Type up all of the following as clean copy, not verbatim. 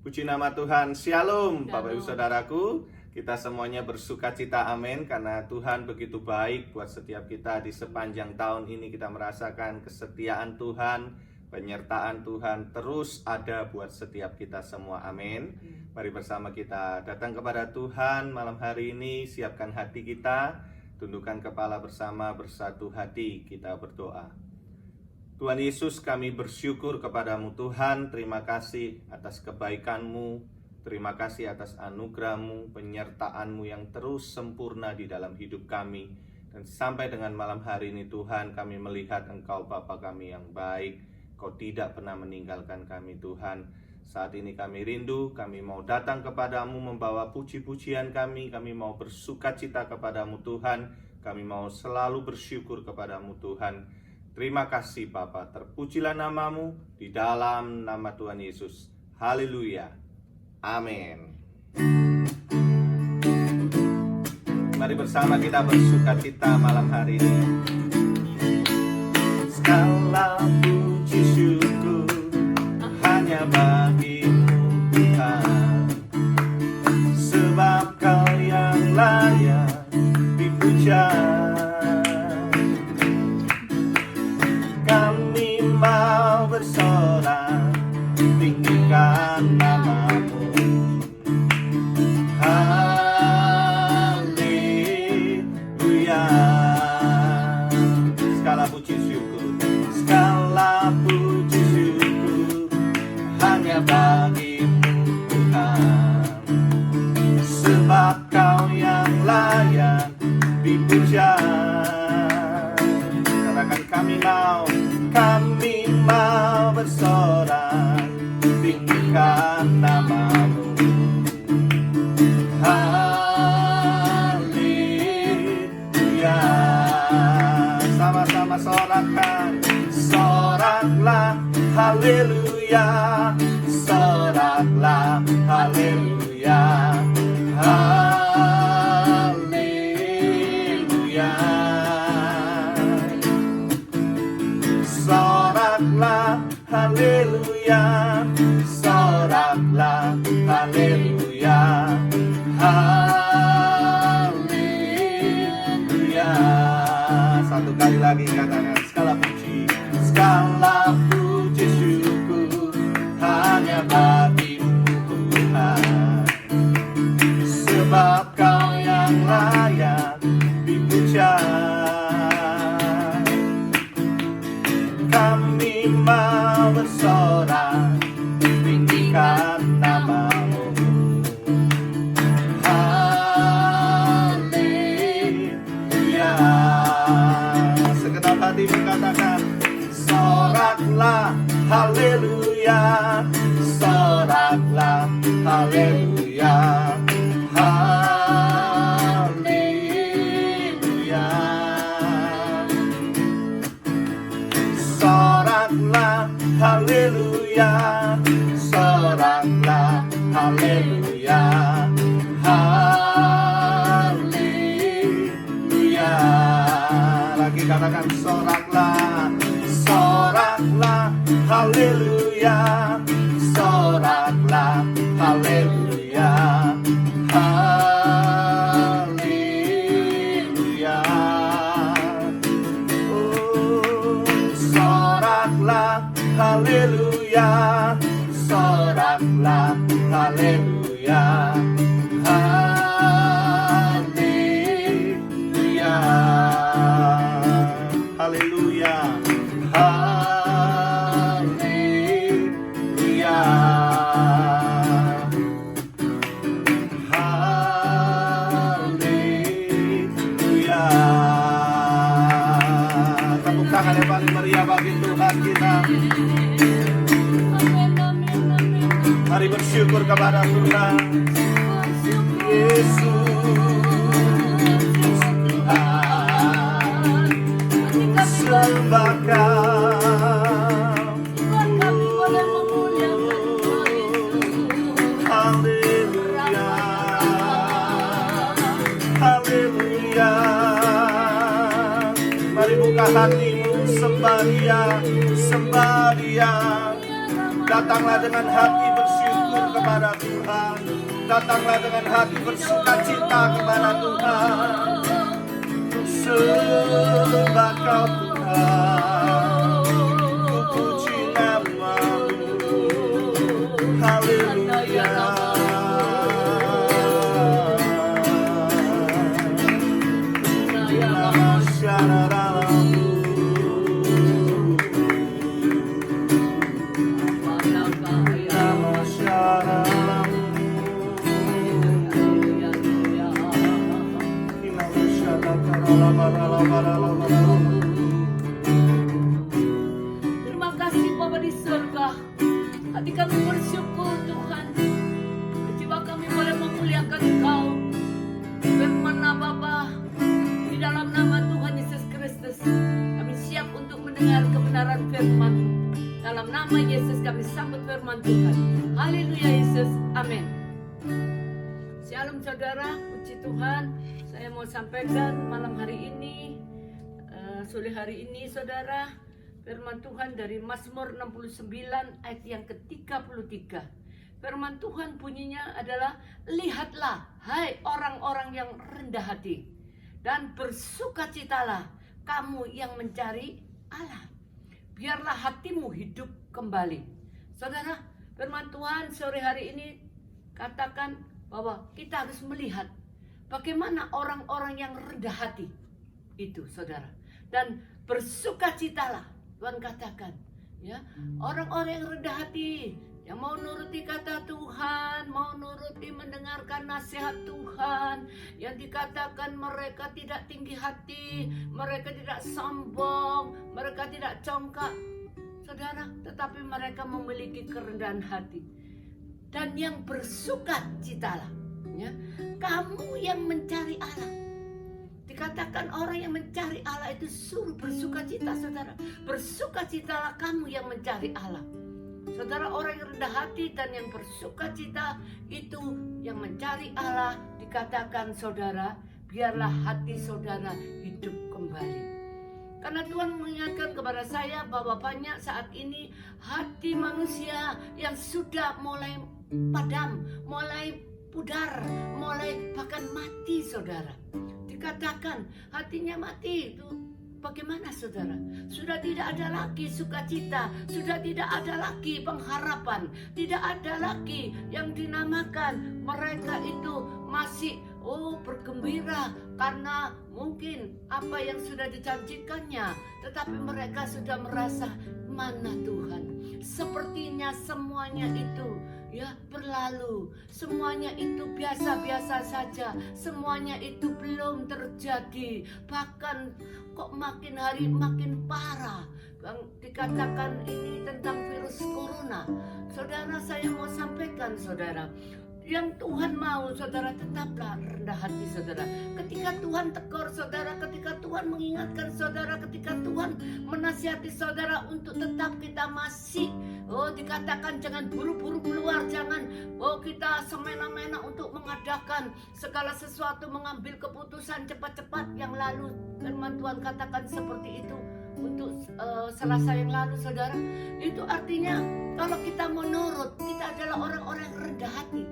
Puji nama Tuhan. Shalom, Bapak Ibu Saudaraku. Kita semuanya bersuka cita, amin. Karena Tuhan begitu baik buat setiap kita. Di sepanjang tahun ini kita merasakan kesetiaan Tuhan, penyertaan Tuhan terus ada buat setiap kita semua, amin. Mari bersama kita datang kepada Tuhan malam hari ini. Siapkan hati kita, tundukkan kepala bersama, bersatu hati kita berdoa. Tuhan Yesus, kami bersyukur kepadamu Tuhan. Terima kasih atas kebaikan-Mu, terima kasih atas anugerah-Mu, penyertaan-Mu yang terus sempurna di dalam hidup kami. Dan sampai dengan malam hari ini Tuhan, kami melihat Engkau Bapa kami yang baik. Kau tidak pernah meninggalkan kami Tuhan. Saat ini kami rindu, kami mau datang kepadamu membawa puji-pujian kami mau bersuka cita kepadamu Tuhan. Kami mau selalu bersyukur kepadamu Tuhan. Terima kasih Bapa, terpujilah namamu di dalam nama Tuhan Yesus. Haleluya. Amin. Mari bersama kita bersuka cita malam hari ini. Segala puji syukur hanya bagimu Tuhan, sebab Kau yang layak dipuja. Kami mau bersorak, tinggikan namamu. Haleluya. Segala puji syukur, segala puji syukur hanya bagimu Tuhan, sebab Kau yang layak dipuja. Katakan kami mau bersorak, tinggikan namamu. Haleluya. Sama-sama sorakkan, soraklah haleluya, soraklah haleluya. Soraklah haleluya, soraklah haleluya, haleluya. Satu kali lagi katakan, segala puji syukur hanya bagimu Tuhan, sebab Kau yang layak dipuja. Kami mau bersorak, tinggikan namamu. Haleluya. Segenap hati berkatakan, soraklah haleluya, soraklah haleluya. Soraklah haleluya, soraklah haleluya, haleluya. Lagi katakan, soraklah, soraklah haleluya, soraklah haleluya, haleluya. Soraklah haleluya, soraklah haleluya, haleluya, haleluya, haleluya, haleluya. Tepuk tangan yang paling meriah bagi Tuhan kita. Mari bersyukur kepada Tuhan. Yesus Tuhan, sembah Kau. Haleluya, haleluya. Mari buka hatimu, sembah Dia, sembah Dia. Datanglah dengan hati bersyukur kepada Tuhan. Datanglah dengan hati bersukacita kepada Tuhan. Sembah Kau Tuhan, ku puji nama-Mu. Haleluya. Nama syararamu. Nama syararamu. Nama syararamu. Terima kasih Bapa di surga. Hati kami bersyukur Tuhan. Jiwa kami boleh memuliakan Engkau. Firman-Nya Bapa, di dalam nama Tuhan Yesus Kristus, kami siap untuk mendengar kebenaran firman. Dalam nama Yesus kami sambut firman Tuhan. Haleluya Yesus, amin. Shalom saudara, puji Tuhan. Saya mau sampaikan malam hari ini, sore hari ini saudara, firman Tuhan dari Mazmur 69 ayat yang ke-33. Firman Tuhan bunyinya adalah, lihatlah hai orang-orang yang rendah hati, dan bersukacitalah kamu yang mencari Allah. Biarlah hatimu hidup kembali. Saudara, firman Tuhan sore hari ini katakan bahwa kita harus melihat bagaimana orang-orang yang rendah hati itu, saudara. Dan bersukacitalah, Tuhan katakan, ya, orang-orang yang rendah hati, yang mau nuruti kata Tuhan, mau nuruti mendengarkan nasihat Tuhan, yang dikatakan mereka tidak tinggi hati, mereka tidak sombong, mereka tidak congkak, saudara, tetapi mereka memiliki kerendahan hati. Dan yang bersukacitalah, ya, kamu yang mencari Allah. Dikatakan orang yang mencari Allah itu suruh bersukacita, saudara. Bersukacitalah kamu yang mencari Allah. Saudara, orang yang rendah hati dan yang bersukacita itu yang mencari Allah. Dikatakan saudara, biarlah hati saudara hidup kembali. Karena Tuhan mengingatkan kepada saya bahwa banyak saat ini hati manusia yang sudah mulai padam, mulai pudar, mulai bahkan mati, saudara. Dikatakan hatinya mati itu bagaimana, saudara? Sudah tidak ada lagi sukacita, sudah tidak ada lagi pengharapan, tidak ada lagi yang dinamakan mereka itu masih bergembira karena mungkin apa yang sudah dijanjikannya, tetapi mereka sudah merasa, mana Tuhan? Sepertinya semuanya itu ya berlalu, semuanya itu biasa-biasa saja, semuanya itu belum terjadi, bahkan kok makin hari makin parah. Dikatakan ini tentang virus corona. Saudara, saya mau sampaikan, saudara, yang Tuhan mau, saudara, tetaplah rendah hati, saudara. Ketika Tuhan tegur saudara, ketika Tuhan mengingatkan saudara, ketika Tuhan menasihati saudara untuk tetap kita masih dikatakan jangan buru-buru keluar, jangan kita semena-mena untuk mengadakan segala sesuatu, mengambil keputusan cepat-cepat yang lalu. Firman Tuhan katakan seperti itu untuk Selasa yang lalu, saudara. Itu artinya kalau kita menurut, kita adalah orang-orang yang rendah hati.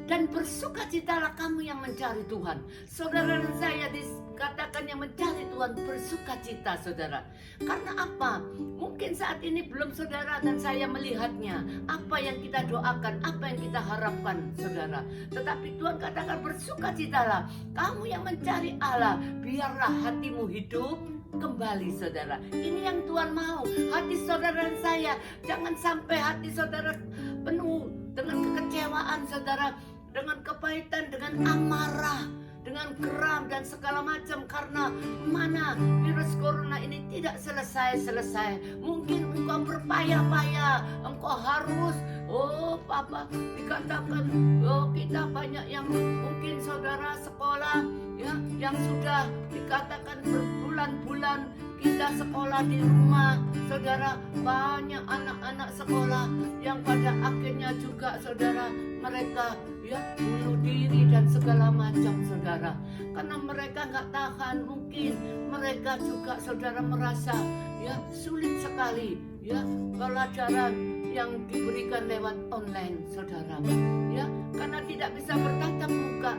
Dan bersukacitalah kamu yang mencari Tuhan. Saudara dan saya dikatakan yang mencari Tuhan bersukacita, saudara. Karena apa? Mungkin saat ini belum saudara dan saya melihatnya, apa yang kita doakan, apa yang kita harapkan, saudara. Tetapi Tuhan katakan bersukacitalah kamu yang mencari Allah, biarlah hatimu hidup kembali, saudara. Ini yang Tuhan mau. Hati saudara dan saya, jangan sampai hati saudara penuh dengan kekecewaan, saudara, dengan kepahitan, dengan amarah, dengan geram dan segala macam, karena mana virus corona ini tidak selesai-selesai. Mungkin engkau berpayah-payah, engkau harus Papa dikatakan kita banyak yang mungkin saudara sekolah ya, yang sudah dikatakan berbulan-bulan kita sekolah di rumah, saudara. Banyak anak-anak sekolah yang pada akhirnya juga, saudara, mereka ya bunuh diri dan segala macam, saudara. Karena mereka nggak tahan, mungkin mereka juga, saudara, merasa ya sulit sekali ya pelajaran yang diberikan lewat online, saudara. Ya, karena tidak bisa bertatap muka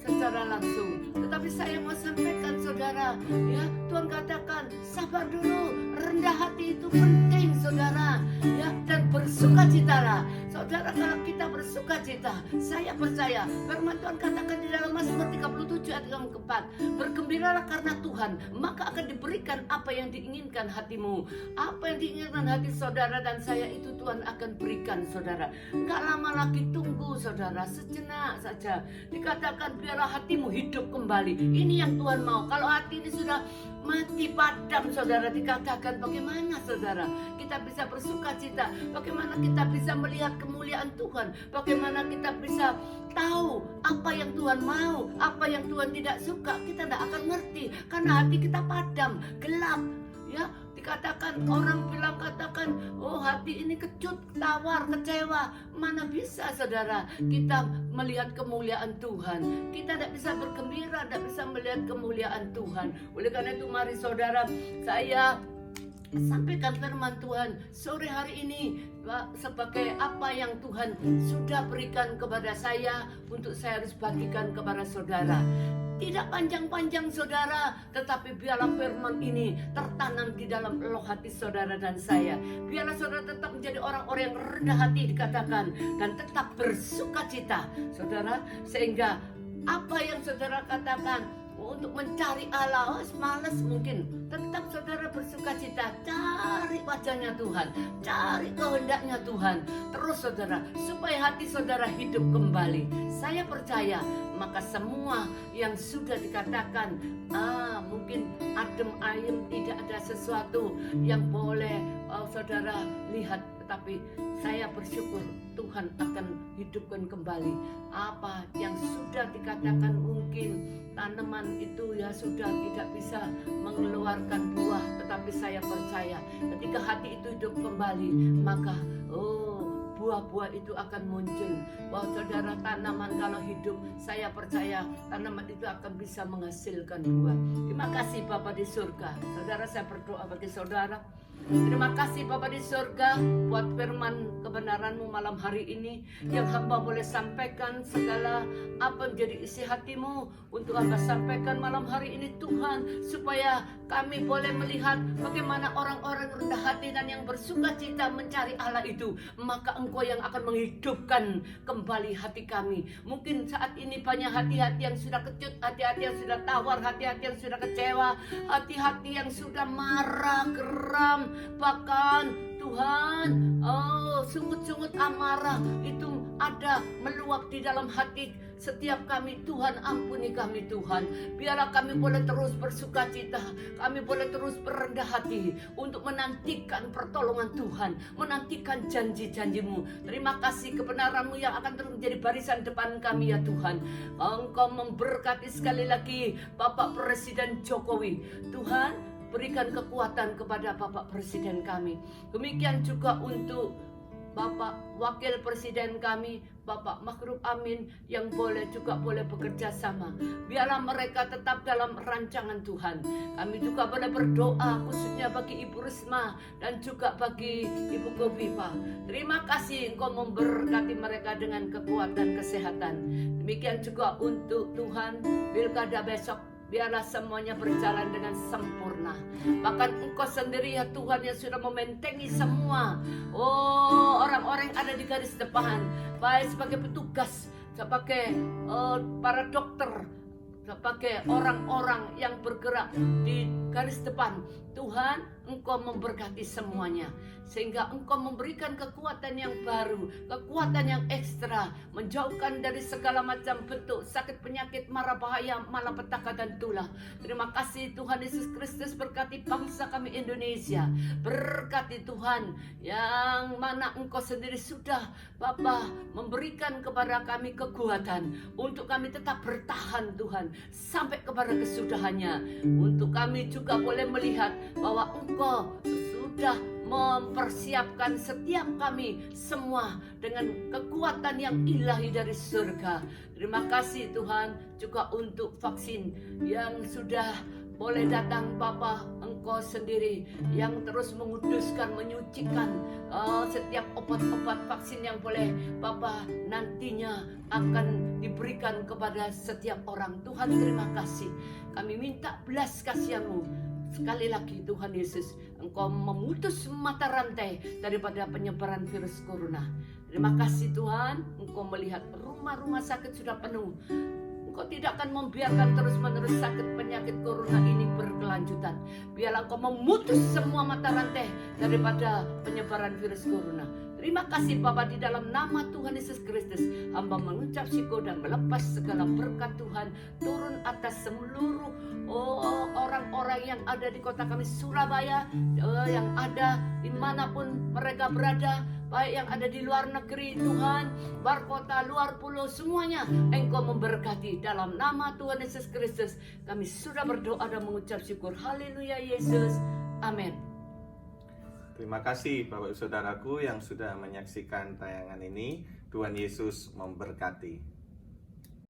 secara langsung. Tetapi saya mau sampaikan, saudara, ya, Tuhan katakan sabar dulu, rendah hati itu penting, saudara, ya, dan bersukacitalah. Saudara, kalau kita bersukacita, saya percaya firman Tuhan katakan di dalam Mazmur 37 ayat yang keempat, bergembiralah karena Tuhan, maka akan diberikan apa yang diinginkan hatimu. Apa yang diinginkan hati saudara dan saya itu Tuhan akan berikan, saudara. Enggak lama lagi, tunggu, saudara, sejenak saja. Dikatakan biarlah hatimu hidup kembali. Ini yang Tuhan mau. Kalau hati ini sudah mati padam, saudara, dikatakan bagaimana, saudara, kita bisa bersukacita, bagaimana kita bisa melihat kemuliaan Tuhan, bagaimana kita bisa tahu apa yang Tuhan mau, apa yang Tuhan tidak suka. Kita tidak akan ngerti karena hati kita padam, gelap, ya. Dikatakan, orang bilang katakan, oh hati ini kecut, tawar, kecewa. Mana bisa, saudara, kita melihat kemuliaan Tuhan. Kita tidak bisa bergembira, tidak bisa melihat kemuliaan Tuhan. Oleh karena itu mari, saudara, saya sampaikan firman Tuhan sore hari ini sebagai apa yang Tuhan sudah berikan kepada saya untuk saya harus bagikan kepada saudara. Tidak panjang-panjang, saudara, tetapi biarlah firman ini tertanam di dalam elo hati saudara dan saya. Biarlah saudara tetap menjadi orang-orang yang rendah hati, dikatakan, dan tetap bersukacita, saudara, sehingga apa yang saudara katakan untuk mencari Allah, malas mungkin, tetap saudara bersukacita, cari wajahnya Tuhan, cari kehendaknya Tuhan, terus, saudara, supaya hati saudara hidup kembali. Saya percaya maka semua yang sudah dikatakan, mungkin adem ayem, tidak ada sesuatu yang boleh saudara lihat, tetapi saya bersyukur Tuhan akan hidupkan kembali apa yang sudah dikatakan. Mungkin tanaman itu ya sudah tidak bisa mengeluarkan buah, tetapi saya percaya ketika hati itu hidup kembali, maka buah-buah itu akan muncul. Bahwa saudara, tanaman kalau hidup, saya percaya tanaman itu akan bisa menghasilkan buah. Terima kasih Bapa di surga. Saudara, saya berdoa bagi saudara. Terima kasih Bapa di surga buat firman kebenaran-Mu malam hari ini, yang hamba boleh sampaikan segala apa menjadi isi hati-Mu untuk hamba sampaikan malam hari ini, Tuhan, supaya kami boleh melihat bagaimana orang-orang rendah hati dan yang bersukacita mencari Allah itu, maka Engkau yang akan menghidupkan kembali hati kami. Mungkin saat ini banyak hati-hati yang sudah kecut, hati-hati yang sudah tawar, hati-hati yang sudah kecewa, hati-hati yang sudah marah, geram, bahkan Tuhan, sungut-sungut amarah itu ada meluap di dalam hati setiap kami. Tuhan, ampuni kami, Tuhan. Biarlah kami boleh terus bersukacita, kami boleh terus berendah hati untuk menantikan pertolongan Tuhan, menantikan janji-janji-Mu. Terima kasih kebenaran-Mu yang akan terus menjadi barisan depan kami, ya Tuhan. Engkau memberkati sekali lagi Bapak Presiden Jokowi. Tuhan, berikan kekuatan kepada Bapak Presiden kami. Demikian juga untuk Bapak Wakil Presiden kami, Bapak Ma'ruf Amin, yang boleh bekerja sama. Biarlah mereka tetap dalam rancangan Tuhan. Kami juga boleh berdoa khususnya bagi Ibu Risma dan juga bagi Ibu Kofifa. Terima kasih Engkau memberkati mereka dengan kekuatan kesehatan. Demikian juga untuk Tuhan, pilkada besok, biarlah semuanya berjalan dengan sempurna. Bahkan Engkau sendiri, ya Tuhan, yang sudah mementengi semua orang-orang yang ada di garis depan, baik sebagai petugas, sebagai para dokter, sebagai orang-orang yang bergerak di garis depan. Tuhan, Engkau memberkati semuanya, sehingga Engkau memberikan kekuatan yang baru, kekuatan yang ekstra, menjauhkan dari segala macam bentuk sakit, penyakit, mara bahaya, malapetaka dan tulah. Terima kasih Tuhan Yesus Kristus, berkati bangsa kami Indonesia. Berkati Tuhan, yang mana Engkau sendiri sudah Bapa memberikan kepada kami kekuatan untuk kami tetap bertahan, Tuhan, sampai kepada kesudahannya. Untuk kami juga boleh melihat bahwa Engkau sudah mempersiapkan setiap kami semua dengan kekuatan yang ilahi dari surga. Terima kasih Tuhan juga untuk vaksin yang sudah boleh datang Bapa, Engkau sendiri yang terus menguduskan, menyucikan setiap obat-obat vaksin yang boleh Bapa nantinya akan diberikan kepada setiap orang. Tuhan terima kasih, kami minta belas kasihan-Mu. Sekali lagi Tuhan Yesus, Engkau memutus mata rantai daripada penyebaran virus corona. Terima kasih Tuhan, Engkau melihat rumah-rumah sakit sudah penuh. Engkau tidak akan membiarkan terus-menerus sakit penyakit corona ini berkelanjutan. Biarlah Engkau memutus semua mata rantai daripada penyebaran virus corona. Terima kasih Bapa, di dalam nama Tuhan Yesus Kristus hamba mengucap syukur dan melepas segala berkat Tuhan turun atas seluruh orang-orang yang ada di kota kami Surabaya, yang ada dimanapun mereka berada, baik yang ada di luar negeri Tuhan, luar kota, luar pulau, semuanya Engkau memberkati. Dalam nama Tuhan Yesus Kristus kami sudah berdoa dan mengucap syukur. Haleluya Yesus, amin. Terima kasih Bapak Saudaraku yang sudah menyaksikan tayangan ini. Tuhan Yesus memberkati.